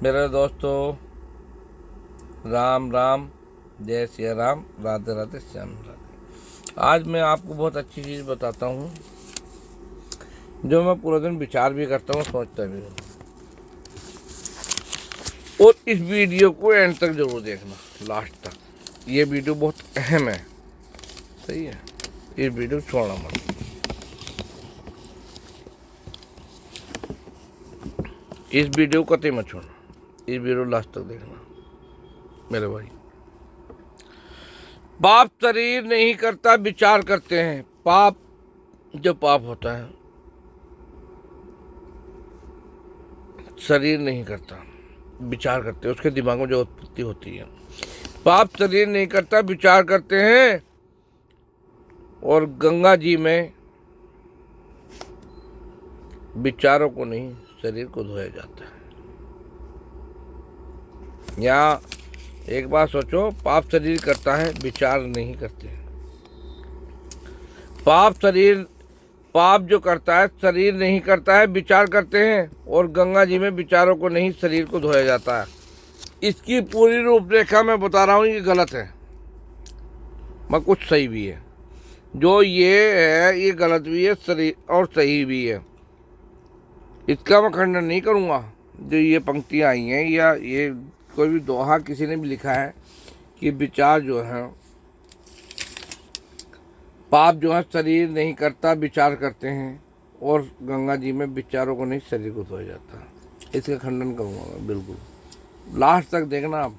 मेरे दोस्तों, राम राम, जय सिया राम, राधे राधे, श्याम राधे। आज मैं आपको बहुत अच्छी चीज़ बताता हूँ जो मैं पूरा दिन विचार भी करता हूँ, सोचता भी हूँ। और इस वीडियो को एंड तक जरूर देखना, लास्ट तक। ये वीडियो बहुत अहम है, सही है। ये वीडियो छोड़ना मत। इस वीडियो को कतई मत छोड़ना, इस वीडियो लास्ट तक देखना मेरे भाई। पाप शरीर नहीं करता, विचार करते हैं। पाप जो पाप होता है शरीर नहीं करता, विचार करते हैं। उसके दिमाग में जो उत्पत्ति होती है। पाप शरीर नहीं करता, विचार करते हैं। और गंगा जी में विचारों को नहीं, शरीर को धोया जाता है। या एक बात सोचो, पाप शरीर करता है, विचार नहीं करते। पाप जो करता है शरीर नहीं करता है, विचार करते हैं। और गंगा जी में विचारों को नहीं, शरीर को धोया जाता है। इसकी पूरी रूपरेखा मैं बता रहा हूँ, ये गलत है मगर कुछ सही भी है। जो ये है ये गलत भी है, शरीर और सही भी है। इसका मैं खंडन नहीं करूँगा। जो ये पंक्तियाँ आई हैं या ये कोई भी दोहा किसी ने भी लिखा है कि विचार जो है, पाप जो है शरीर नहीं करता, विचार करते हैं। और गंगा जी में विचारों को नहीं, शरीर को धोया जाता। इसका खंडन करूँगा मैं बिल्कुल। लास्ट तक देखना आप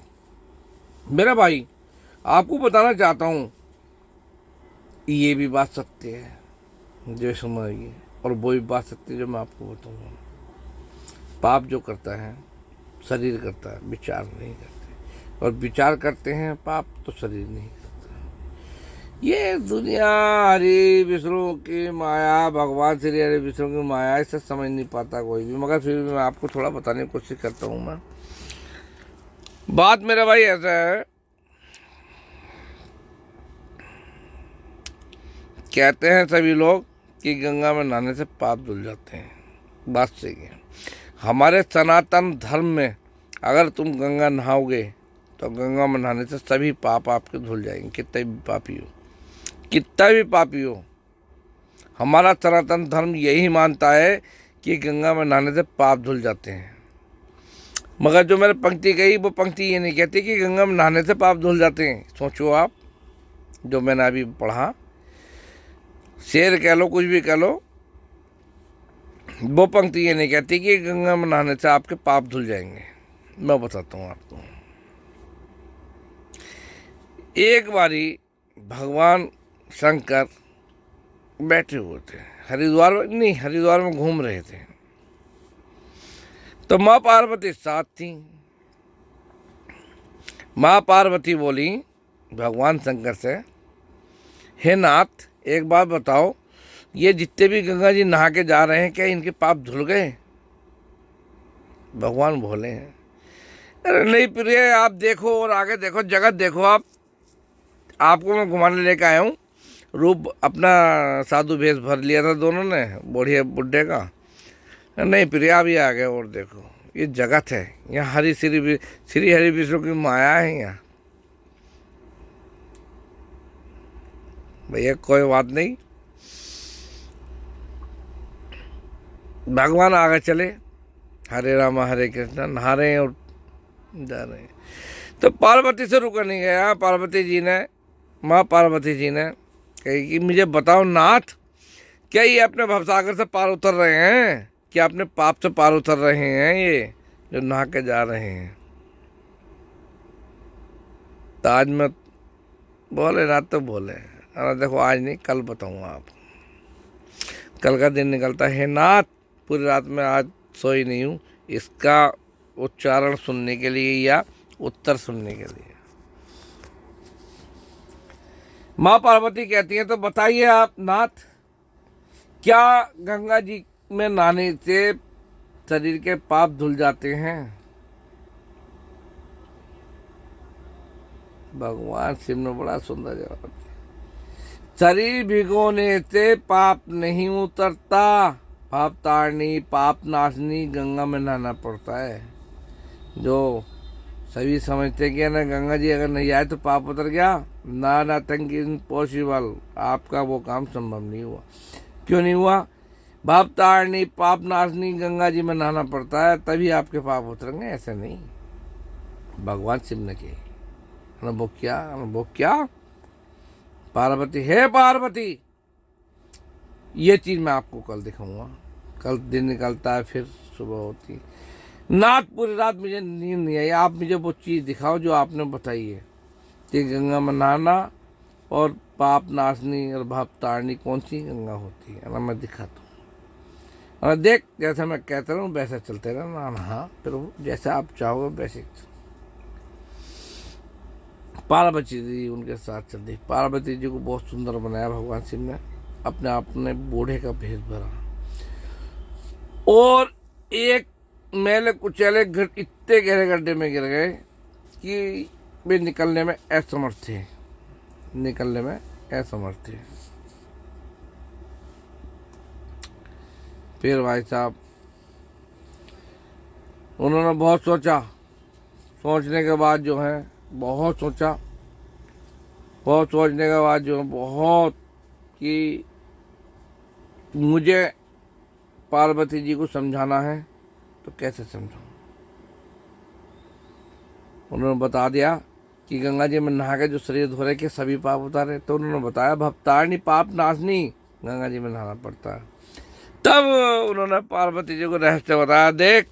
मेरा भाई। आपको बताना चाहता हूँ, ये भी बात सत्य है जो समझिए, और वो भी बात सत्य जो मैं आपको बताऊँगा। पाप जो करता है शरीर करता है, विचार नहीं करते। और विचार करते हैं पाप, तो शरीर नहीं करता। ये दुनिया हरि विष्णु की माया, भगवान श्री हरि विष्णु की माया, इसे समझ नहीं पाता कोई भी। मगर फिर भी मैं आपको थोड़ा बताने की कोशिश करता हूँ। मैं बात मेरा भाई ऐसा है, कहते हैं सभी लोग कि गंगा में नहाने से पाप धुल जाते हैं। बात सही है। हमारे सनातन धर्म में अगर तुम गंगा नहाओगे तो गंगा में नहाने से सभी पाप आपके धुल जाएंगे। कितना भी पापी हो, कितना भी पापी हो, हमारा सनातन धर्म यही मानता है कि गंगा में नहाने से पाप धुल जाते हैं। मगर जो मैंने पंक्ति कही, वो पंक्ति ये नहीं कहती कि गंगा में नहाने से पाप धुल जाते हैं। सोचो आप, जो मैंने अभी पढ़ा, शेर कह लो, कुछ भी कह लो, वो पंक्ति ये नहीं कहती कि गंगा में नहाने से आपके पाप धुल जाएंगे। मैं बताता हूँ आपको। एक बारी भगवान शंकर बैठे हुए थे, हरिद्वार में घूम रहे थे। तो माँ पार्वती साथ थी। माँ पार्वती बोली भगवान शंकर से, हे नाथ, एक बात बताओ, ये जितने भी गंगा जी नहा के जा रहे हैं, क्या इनके पाप धुल गए? भगवान बोले हैं, अरे नहीं प्रिय, आप देखो और आगे देखो, जगत देखो। आपको मैं घुमाने लेके आया हूँ। रूप अपना साधु भेष भर लिया था दोनों ने, बढ़िया बुड्ढे का। नहीं प्रिय, आप ये आ गए और देखो, ये जगत है। यहाँ श्री हरि विष्णु की माया है। यहाँ भैया कोई बात नहीं, भगवान आगे चले, हरे राम हरे कृष्ण नहा रहे हैं और जा रहे हैं। तो पार्वती से रुका नहीं गया। माँ पार्वती जी ने कही कि मुझे बताओ नाथ, क्या ये अपने भवसागर से पार उतर रहे हैं? क्या अपने पाप से पार उतर रहे हैं ये जो नहा के जा रहे हैं? तो आज मैं बोले ना, तो बोले अरे देखो, आज नहीं कल बताऊँगा आपको। कल का दिन निकलता है नाथ, पूरी रात में आज सोई नहीं हूँ इसका उच्चारण सुनने के लिए या उत्तर सुनने के लिए। माँ पार्वती कहती हैं, तो बताइए आप नाथ, क्या गंगा जी में नहाने से शरीर के पाप धुल जाते हैं? भगवान शिव ने बड़ा सुंदर जवाब दिया, शरीर भिगोने से पाप नहीं उतरता, पाप तारनी, पाप नाशनी गंगा में नहाना पड़ता है। जो सभी समझते कि ना गंगा जी अगर नहीं आए तो पाप उतर गया, ना नथिंग इम्पॉसिबल, आपका वो काम संभव नहीं हुआ। क्यों नहीं हुआ? पाप तारनी, पाप नाशनी गंगा जी में नहाना पड़ता है, तभी आपके पाप उतरेंगे, ऐसे नहीं। भगवान शिव ने किए अनुभव किया, अनुभव क्या? पार्वती, हे पार्वती, ये चीज मैं आपको कल दिखाऊंगा। कल दिन निकलता है, फिर सुबह होती है। नाथ पूरी रात मुझे नींद नहीं आई, आप मुझे वो चीज़ दिखाओ जो आपने बताई है कि गंगा में नहाना और पाप नाशनी और भाप तारनी कौन सी गंगा होती है ना, मैं दिखाता हूँ। और देख, जैसा मैं कहता रहूँ वैसा चलते रहना। हाँ, फिर जैसा आप चाहोगे वैसे। पार्वती जी उनके साथ चलती। पार्वती जी को बहुत सुंदर बनाया भगवान शिव ने, अपने आप ने बूढ़े का भेद भरा, और एक मैले कुचैले इतने गहरे गड्ढे में गिर गए कि वे निकलने में असमर्थ थे, निकलने में असमर्थ थे। फिर भाई साहब उन्होंने बहुत सोचा, सोचने के बाद जो है बहुत सोचा, बहुत सोचने के बाद जो बहुत कि मुझे पार्वती जी को समझाना है तो कैसे समझाऊं। उन्होंने बता दिया कि गंगा जी में नहा के जो शरीर धो रहे के सभी पाप उतारे, तो उन्होंने बताया भवतारिणी पाप नाशनी गंगा जी में नहाना पड़ता है। तब उन्होंने पार्वती जी को रहस्य बताया, देख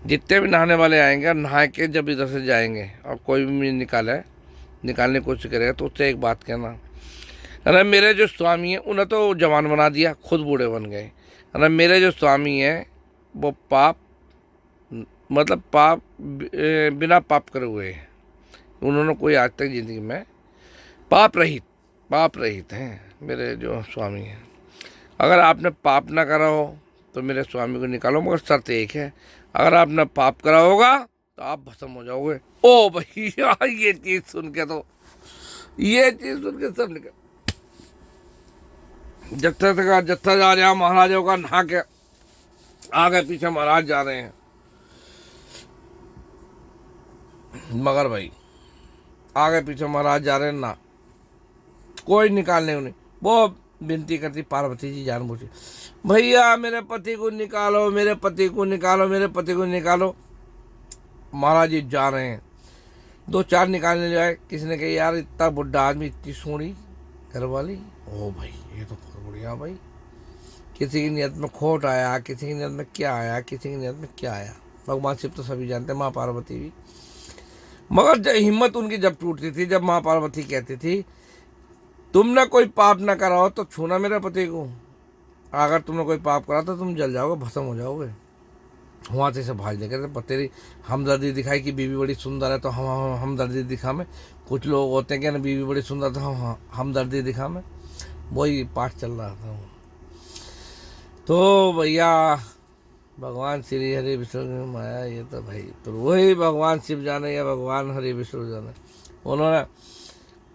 जितने भी नहाने वाले आएंगे, नहा के जब इधर से जाएंगे और कोई भी निकालने की कोशिश करेगा तो उससे एक बात कहना, अरे मेरे जो स्वामी हैं उन्हें तो जवान बना दिया, खुद बूढ़े बन गए। अरे मेरे जो स्वामी हैं वो पाप मतलब पाप बिना पाप करे हुए हैं, उन्होंने कोई आज तक ज़िंदगी में पाप रहित हैं मेरे जो स्वामी हैं। अगर आपने पाप ना करा हो तो मेरे स्वामी को निकालो, मगर शर्त एक है, अगर आपने पाप करा होगा तो आप भस्म हो जाओगे। ओ भैया, ये चीज़ सुन के सब निकल, जत्था जा रहा महाराजों का, नहा के आगे पीछे महाराज जा रहे हैं, मगर भाई आगे पीछे महाराज जा रहे हैं ना, कोई निकालने नहीं। वो विनती करती पार्वती जी जानबूझ, भैया मेरे पति को निकालो, मेरे पति को निकालो, मेरे पति को निकालो। महाराज जी जा रहे हैं, 2-4 निकालने जाए, किसी ने कहा यार इतना बुढ़ा आदमी, इतनी सोनी घरवाली, ओ भाई ये तो बहुत बढ़िया भाई। किसी की नियत में खोट आया, किसी की नियत में क्या आया, किसी की नियत में क्या आया, भगवान शिव तो सभी जानते हैं, माँ पार्वती भी। मगर जब हिम्मत उनकी जब टूटती थी, जब माँ पार्वती कहती थी तुमने कोई पाप ना करा हो तो छूना मेरे पति को, अगर तुमने कोई पाप करा तो तुम जल जाओगे, भस्म हो जाओगे। वहाँ से सब भाग देकर तेरी हमदर्दी दिखाई कि बीवी बड़ी सुंदर है तो हम हमदर्दी दिखा में। कुछ लोग होते हैं कि ना बीवी बड़ी सुंदर तो हम हमदर्दी दिखा में, वही पाठ चल रहा था। तो भैया भगवान श्री हरि विष्णु माया, ये तो भाई तो वही भगवान शिव जाने या भगवान हरि विष्णु जाने। उन्होंने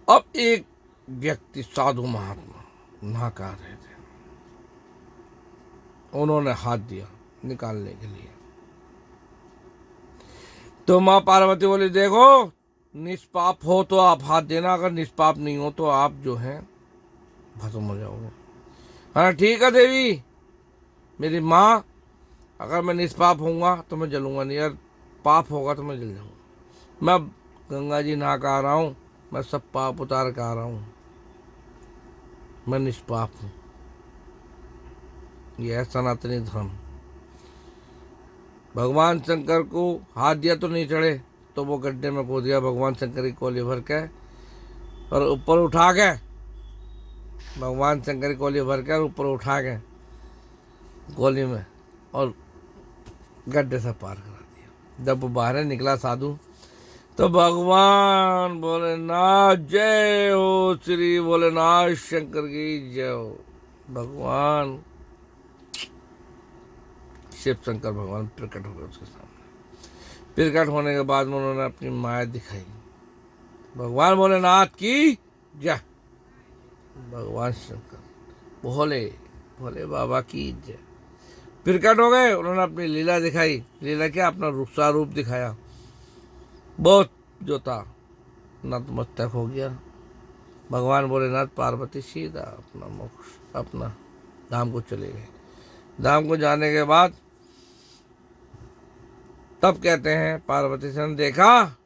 अब एक व्यक्ति साधु महात्मा नहा कर रहे थे, उन्होंने हाथ दिया निकालने के लिए, तो माँ पार्वती बोली देखो निष्पाप हो तो आप हाथ देना, अगर निष्पाप नहीं हो तो आप जो है भस्म हो जाओगे। हाँ ठीक है देवी मेरी माँ, अगर मैं निष्पाप होऊंगा तो मैं जलूंगा नहीं, यार पाप होगा तो मैं जल जाऊंगा। मैं गंगा जी नहा कर आ रहा हूँ, मैं सब पाप उतार कर आ रहा हूँ, मैं निष्पाप हूँ, यह है सनातनी धर्म। भगवान शंकर को हाथ दिया तो नहीं चढ़े, तो वो गड्ढे में खो दिया भगवान शंकर की कोली भर के, और ऊपर उठा के भगवान शंकर की कोली भर के ऊपर उठा के गोली में और गड्ढे से पार करा दिया। जब वो बाहर निकला साधु तो भगवान भोलेनाथ जय हो, श्री भोलेनाथ शंकर की जय हो। भगवान शिव शंकर भगवान प्रकट हो गए उसके सामने। प्रकट होने के बाद उन्होंने अपनी माया दिखाई, भगवान भोलेनाथ की जय, भगवान शंकर भोले बाबा की जय। प्रकट हो गए, उन्होंने अपनी लीला दिखाई। लीला क्या, अपना रूपसा रूप दिखाया। बहुत जो था नतमस्तक हो गया। भगवान भोलेनाथ पार्वती सीधा अपना मोक्ष अपना धाम को चले गए। धाम को जाने के बाद तब कहते हैं पार्वती से ने देखा,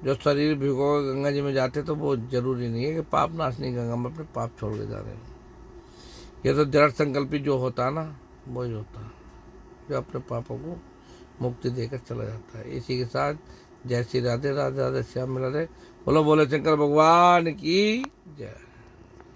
जो शरीर भिगो गंगा जी में जाते तो वो जरूरी नहीं है कि पाप नाशनी गंगा में अपने पाप छोड़ के जा रहे हैं। ये तो दृढ़ संकल्पी जो होता है ना, वही होता है जो अपने पापों को मुक्ति देकर चला जाता है। इसी के साथ जय श्री राधे राधे राधे श्याम राधे। बोलो बोले शंकर भगवान की जय।